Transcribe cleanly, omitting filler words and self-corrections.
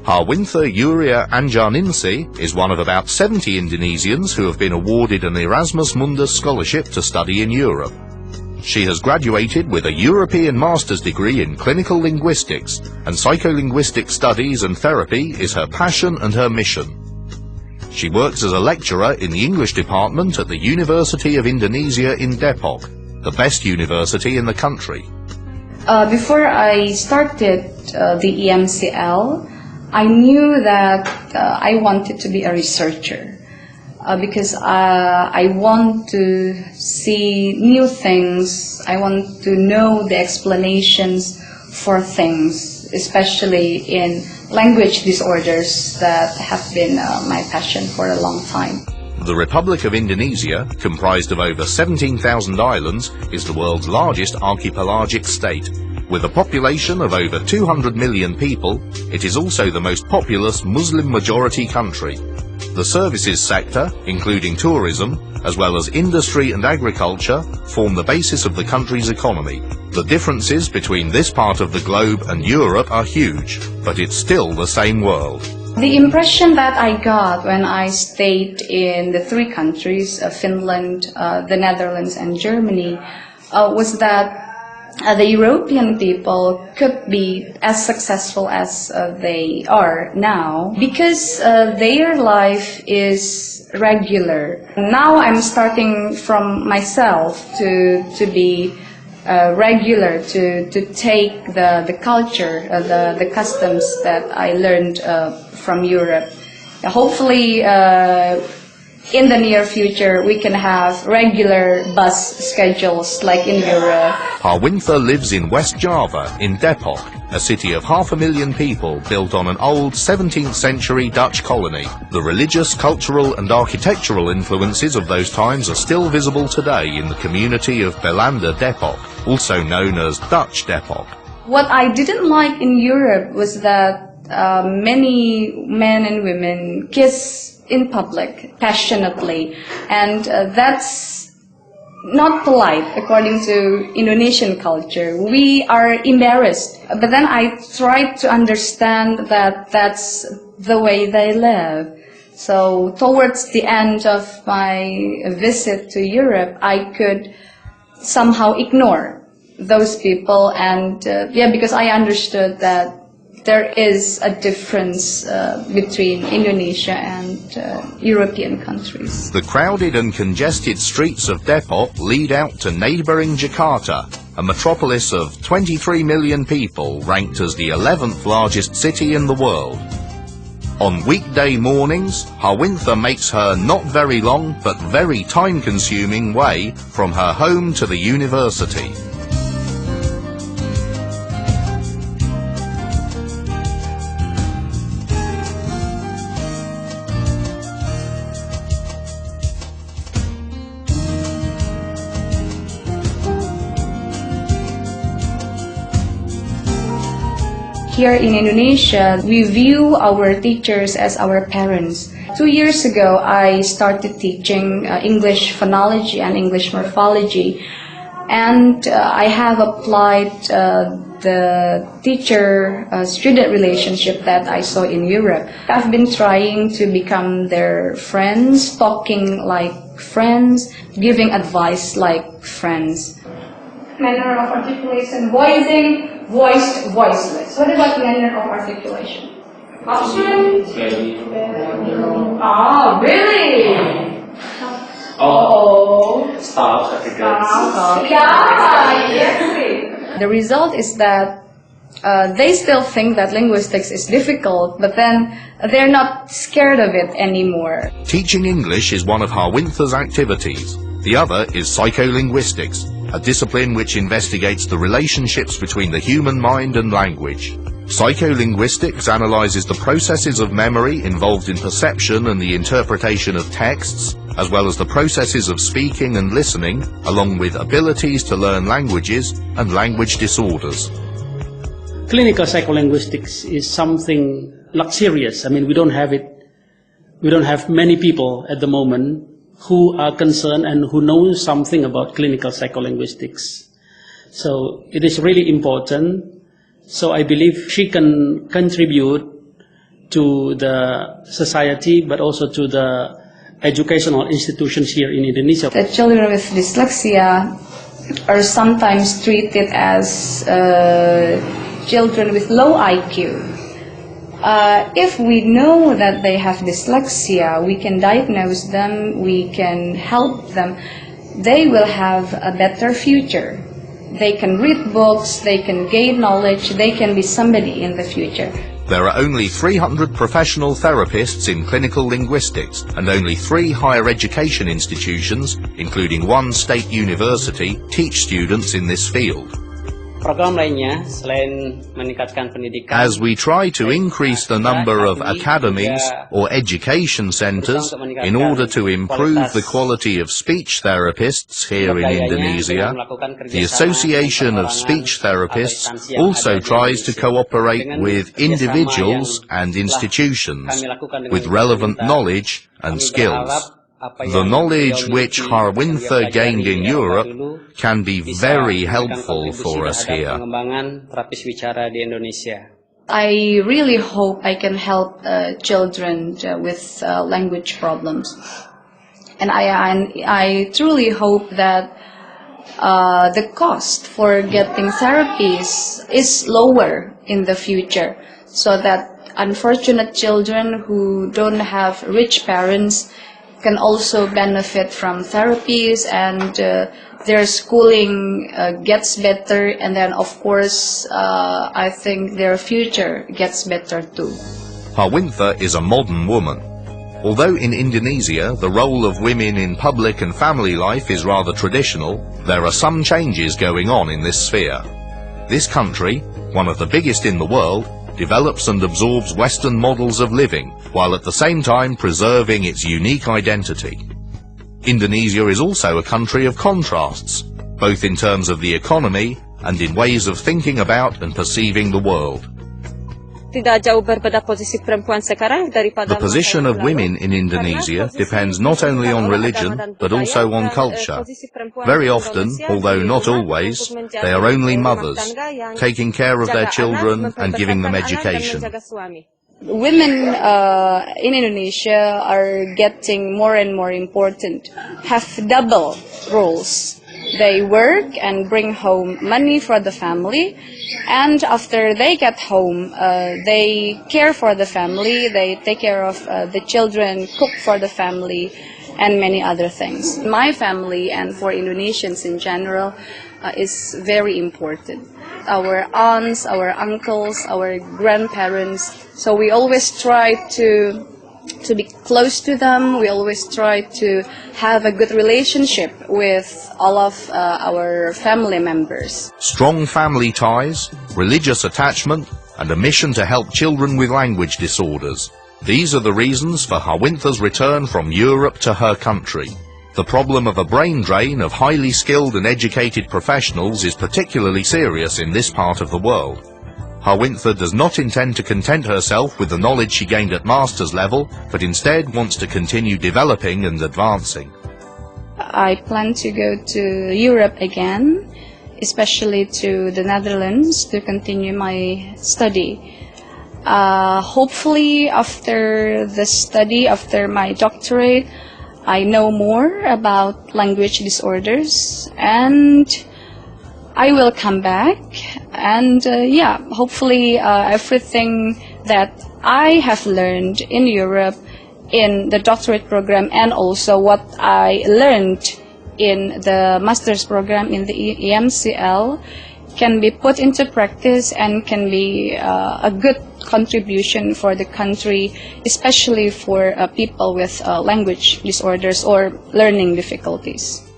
Harwintha Anjarningsih is one of about 70 Indonesians who have been awarded an Erasmus Mundus scholarship to study in Europe. She has graduated with a European master's degree in Clinical Linguistics, and psycholinguistic studies and therapy is her passion and her mission. She works as a lecturer in the English department at the University of Indonesia in Depok, the best university in the country. Before I started the EMCL, I knew that I wanted to be a researcher because I want to see new things. I want to know the explanations for things, especially in language disorders that have been my passion for a long time. The Republic of Indonesia, comprised of over 17,000 islands, is the world's largest archipelagic state. With a population of over 200 million people, it is also the most populous Muslim-majority country. The services sector, including tourism, as well as industry and agriculture, form the basis of the country's economy. The differences between this part of the globe and Europe are huge, but it's still the same world. The impression that I got when I stayed in the three countries, Finland, the Netherlands and Germany, was that the European people could be as successful as they are now because their life is regular. Now I'm starting from myself to be regular, to take the culture, the customs that I learned from Europe. Hopefully in the near future we can have regular bus schedules like in Europe. Harwintha lives in West Java, in Depok, a city of 500,000 people built on an old 17th century Dutch colony. The religious, cultural and architectural influences of those times are still visible today in the community of Belanda Depok, also known as Dutch Depok. What I didn't like in Europe was that many men and women kiss in public passionately, and that's not polite according to Indonesian culture. We are embarrassed, but then I tried to understand that that's the way they live. So towards the end of my visit to Europe, I could somehow ignore those people, and because I understood that there is a difference between Indonesia and European countries. The crowded and congested streets of Depok lead out to neighbouring Jakarta, a metropolis of 23 million people ranked as the 11th largest city in the world. On weekday mornings, Harwintha makes her not very long but very time-consuming way from her home to the university. Here in Indonesia, we view our teachers as our parents. 2 years ago, I started teaching English phonology and English morphology, and I have applied the teacher-student relationship that I saw in Europe. I've been trying to become their friends, talking like friends, giving advice like friends. Manner of articulation, voicing, voiced, voiceless. What about manner of articulation? Option? Ah, really? Oh. Stop. Yeah, yes. The result is that they still think that linguistics is difficult, but then they're not scared of it anymore. Teaching English is one of Harwintha's activities. The other is psycholinguistics, a discipline which investigates the relationships between the human mind and language. Psycholinguistics analyzes the processes of memory involved in perception and the interpretation of texts, as well as the processes of speaking and listening, along with abilities to learn languages and language disorders. Clinical psycholinguistics is something luxurious. I mean, we don't have it. We don't have many people at the moment who are concerned and who know something about clinical psycholinguistics. So it is really important. So I believe she can contribute to the society, but also to the educational institutions here in Indonesia. The children with dyslexia are sometimes treated as children with low IQ. If we know that they have dyslexia, we can diagnose them, we can help them. They will have a better future. They can read books, they can gain knowledge, they can be somebody in the future. There are only 300 professional therapists in clinical linguistics, and only 3 higher education institutions, including 1 state university, teach students in this field. Program lainnya selain meningkatkan pendidikan. As we try to increase the number of academies or education centers in order to improve the quality of speech therapists here in Indonesia, the Association of Speech Therapists also tries to cooperate with individuals and institutions with relevant knowledge and skills. The knowledge which Harwintha gained in Europe can be very helpful for us here. I really hope I can help children with language problems. And I truly hope that the cost for getting therapies is lower in the future, so that unfortunate children who don't have rich parents can also benefit from therapies, and their schooling gets better, and then of course I think their future gets better too. Harwintha is a modern woman. Although in Indonesia the role of women in public and family life is rather traditional, there are some changes going on in this sphere. This country, one of the biggest in the world, develops and absorbs Western models of living, while at the same time preserving its unique identity. Indonesia is also a country of contrasts, both in terms of the economy and in ways of thinking about and perceiving the world. The position of women in Indonesia depends not only on religion, but also on culture. Very often, although not always, they are only mothers, taking care of their children and giving them education. Women in Indonesia are getting more and more important, have double roles. They work and bring home money for the family, and after they get home, they care for the family, they take care of the children, cook for the family, and many other things. My family, and for Indonesians in general, is very important. Our aunts, our uncles, our grandparents, so we always try to be close to them. We always try to have a good relationship with all of our family members. Strong family ties, religious attachment, and a mission to help children with language disorders. These are the reasons for Harwintha's return from Europe to her country. The problem of a brain drain of highly skilled and educated professionals is particularly serious in this part of the world. Harwintha does not intend to content herself with the knowledge she gained at master's level, but instead wants to continue developing and advancing. I plan to go to Europe again, especially to the Netherlands, to continue my study. Hopefully after the study, after my doctorate, I know more about language disorders, and I will come back, and hopefully everything that I have learned in Europe in the doctorate program, and also what I learned in the master's program in the EMCL, can be put into practice and can be a good contribution for the country, especially for people with language disorders or learning difficulties.